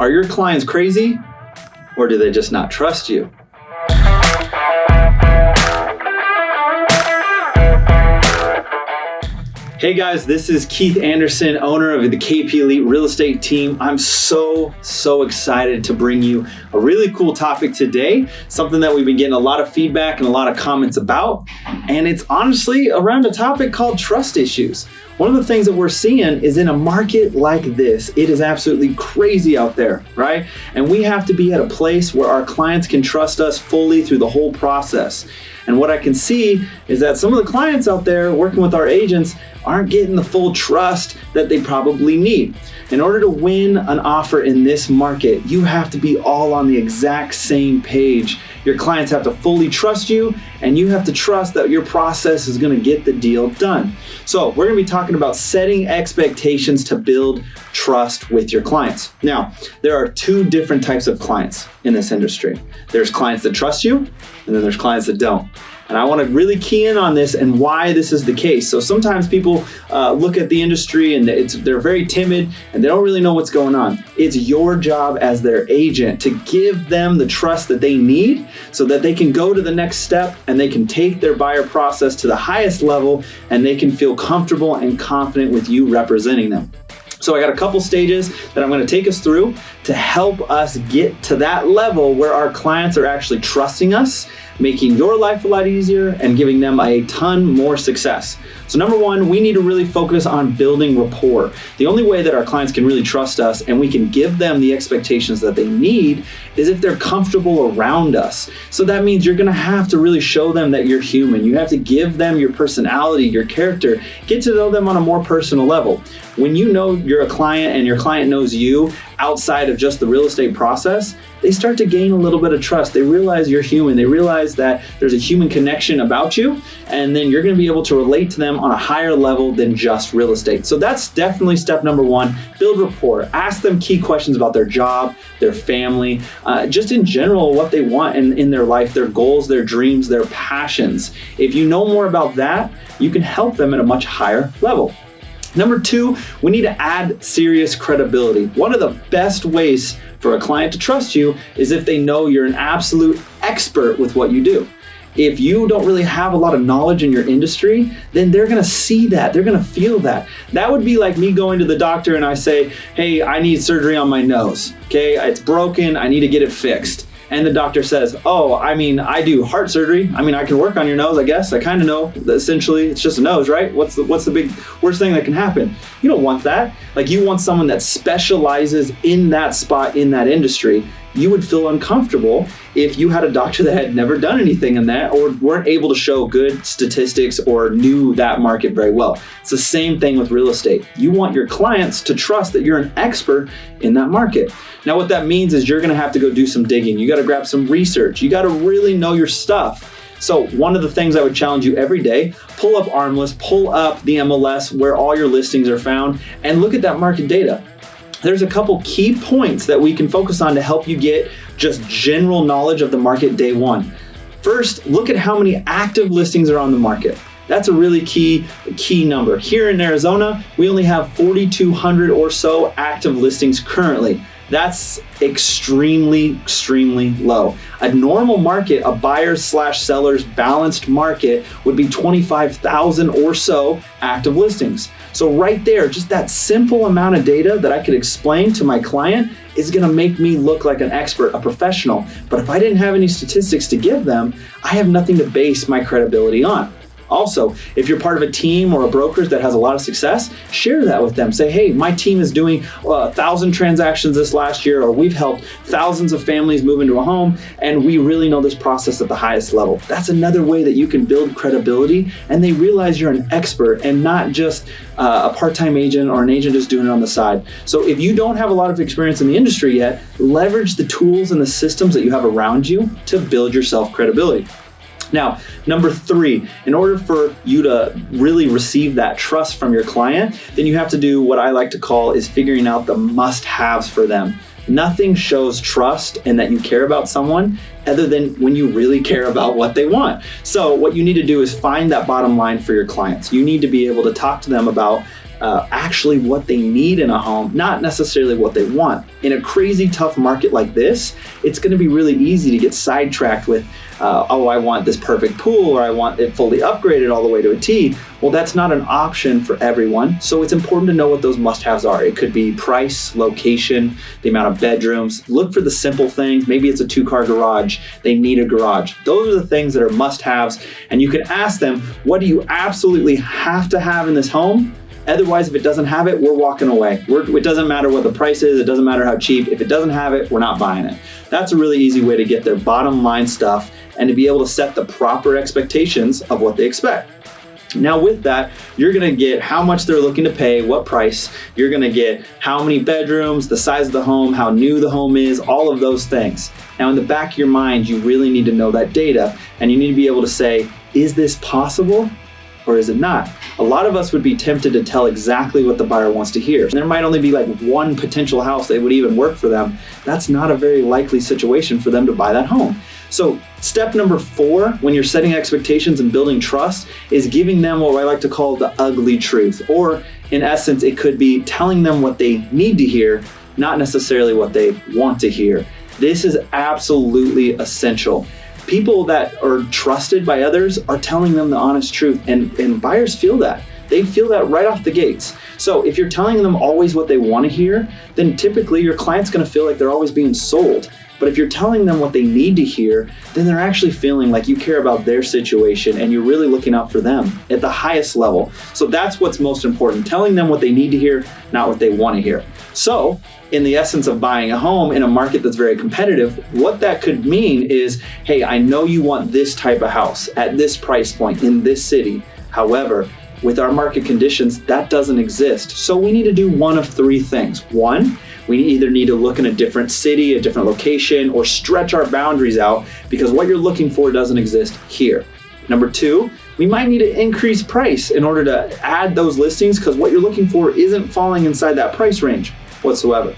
Are your clients crazy, or do they just not trust you? Hey guys, this is Keith Anderson, owner of the KP Elite Real Estate Team. I'm so excited to bring you a really cool topic today, something that we've been getting a lot of feedback and a lot of comments about, and it's honestly around a topic called trust issues. One of the things that we're seeing is in a market like this, it is absolutely crazy out there, right? And we have to be at a place where our clients can trust us fully through the whole process. And what I can see is that some of the clients out there working with our agents aren't getting the full trust that they probably need. In order to win an offer in this market, you have to be all on the exact same page. Your clients have to fully trust you, and you have to trust that your process is going to get the deal done. So we're going to be talking about setting expectations to build trust with your clients. Now, there are two different types of clients in this industry. There's clients that trust you, and then there's clients that don't. And I want to really key in on this and why this is the case. So sometimes people look at the industry and they're very timid and they don't really know what's going on. It's your job as their agent to give them the trust that they need so that they can go to the next step and they can take their buyer process to the highest level and they can feel comfortable and confident with you representing them. So I got a couple stages that I'm going to take us through to help us get to that level where our clients are actually trusting us, making your life a lot easier and giving them a ton more success. So number one, we need to really focus on building rapport. The only way that our clients can really trust us and we can give them the expectations that they need is if they're comfortable around us. So that means you're going to have to really show them that you're human. You have to give them your personality, your character, get to know them on a more personal level. When you know you're a client and your client knows you outside of just the real estate process, they start to gain a little bit of trust. They realize you're human. They realize that there's a human connection about you, and then you're going to be able to relate to them on a higher level than just real estate. So that's definitely step number one, build rapport. Ask them key questions about their job, their family, just in general, what they want in their life, their goals, their dreams, their passions. If you know more about that, you can help them at a much higher level. Number two, we need to add serious credibility. One of the best ways for a client to trust you is if they know you're an absolute expert with what you do. If you don't really have a lot of knowledge in your industry, then they're going to see that. They're going to feel that. That would be like me going to the doctor and I say, hey, I need surgery on my nose. Okay, it's broken. I need to get it fixed. And the doctor says, I do heart surgery. I can work on your nose, I guess. I kind of know. Essentially, it's just a nose, right? What's the big worst thing that can happen? You don't want that. Like, you want someone that specializes in that spot, in that industry. You would feel uncomfortable if you had a doctor that had never done anything in that or weren't able to show good statistics or knew that market very well. It's the same thing with real estate. You want your clients to trust that you're an expert in that market. Now, what that means is you're going to have to go do some digging. You got to grab some research. You got to really know your stuff. So one of the things I would challenge you every day, pull up Armlist, pull up the MLS where all your listings are found, and look at that market data. There's a couple key points that we can focus on to help you get just general knowledge of the market day one. First, look at how many active listings are on the market. That's a really key number. Here in Arizona, we only have 4,200 or so active listings currently. That's extremely low. A normal market, a buyers/sellers balanced market, would be 25,000 or so active listings. So right there, just that simple amount of data that I could explain to my client is gonna make me look like an expert, a professional. But if I didn't have any statistics to give them, I have nothing to base my credibility on. Also, if you're part of a team or a brokerage that has a lot of success, share that with them. Say, hey, my team is doing 1,000 transactions this last year, or we've helped thousands of families move into a home, and we really know this process at the highest level. That's another way that you can build credibility, and they realize you're an expert and not just a part-time agent or an agent just doing it on the side. So if you don't have a lot of experience in the industry yet, leverage the tools and the systems that you have around you to build your self-credibility. Now, number three, in order for you to really receive that trust from your client, then you have to do what I like to call is figuring out the must-haves for them. Nothing shows trust and that you care about someone other than when you really care about what they want. So what you need to do is find that bottom line for your clients. You need to be able to talk to them about actually what they need in a home, not necessarily what they want. In a crazy tough market like this, it's going to be really easy to get sidetracked with, oh, I want this perfect pool, or I want it fully upgraded all the way to a T. Well, that's not an option for everyone. So it's important to know what those must-haves are. It could be price, location, the amount of bedrooms. Look for the simple things. Maybe it's a 2-car garage. They need a garage. Those are the things that are must-haves. And you can ask them, what do you absolutely have to have in this home? Otherwise, if it doesn't have it, we're walking away. It doesn't matter what the price is. It doesn't matter how cheap. If it doesn't have it, we're not buying it. That's a really easy way to get their bottom line stuff and to be able to set the proper expectations of what they expect. Now with that, you're gonna get how much they're looking to pay, what price. You're gonna get how many bedrooms, the size of the home, how new the home is, all of those things. Now in the back of your mind, you really need to know that data, and you need to be able to say, is this possible or is it not? A lot of us would be tempted to tell exactly what the buyer wants to hear. There might only be like one potential house that would even work for them. That's not a very likely situation for them to buy that home. So step number 4, when you're setting expectations and building trust, is giving them what I like to call the ugly truth. Or in essence, it could be telling them what they need to hear, not necessarily what they want to hear. This is absolutely essential. People that are trusted by others are telling them the honest truth, and buyers feel that. They feel that right off the gates. So if you're telling them always what they want to hear, then typically your client's going to feel like they're always being sold. But if you're telling them what they need to hear, then they're actually feeling like you care about their situation and you're really looking out for them at the highest level. So that's what's most important, telling them what they need to hear, not what they want to hear. So in the essence of buying a home in a market that's very competitive, what that could mean is, hey, I know you want this type of house at this price point in this city. However, with our market conditions, that doesn't exist. So we need to do one of 3 things. 1, we either need to look in a different city, a different location, or stretch our boundaries out because what you're looking for doesn't exist here. Number 2, we might need to increase price in order to add those listings because what you're looking for isn't falling inside that price range whatsoever.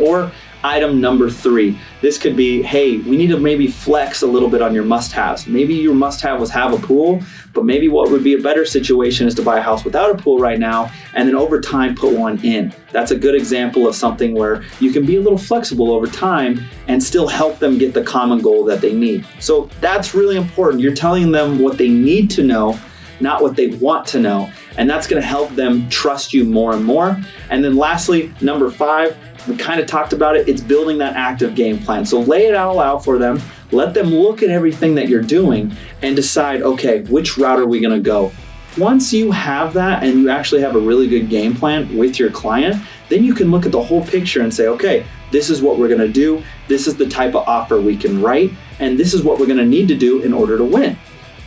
Or item number 3, this could be, hey, we need to maybe flex a little bit on your must-haves. Maybe your must-have was have a pool, but maybe what would be a better situation is to buy a house without a pool right now and then over time put one in. That's a good example of something where you can be a little flexible over time and still help them get the common goal that they need. So that's really important. You're telling them what they need to know, not what they want to know. And that's going to help them trust you more and more. And then lastly, number 5, we kind of talked about it. It's building that active game plan. So lay it all out for them. Let them look at everything that you're doing and decide, okay, which route are we going to go? Once you have that and you actually have a really good game plan with your client, then you can look at the whole picture and say, okay, this is what we're going to do. This is the type of offer we can write. And this is what we're going to need to do in order to win.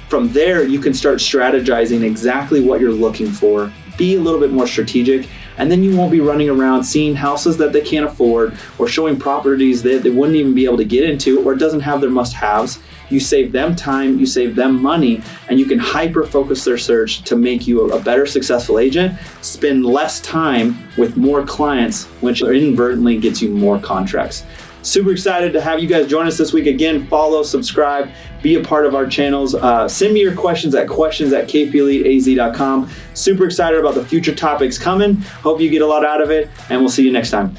From there, you can start strategizing exactly what you're looking for. Be a little bit more strategic, and then you won't be running around seeing houses that they can't afford or showing properties that they wouldn't even be able to get into or doesn't have their must-haves. You save them time, you save them money, and you can hyper-focus their search to make you a better successful agent, spend less time with more clients, which inadvertently gets you more contracts. Super excited to have you guys join us this week. Again, follow, subscribe, be a part of our channels. Send me your questions at kpeliteaz.com. Super excited about the future topics coming. Hope you get a lot out of it, and we'll see you next time.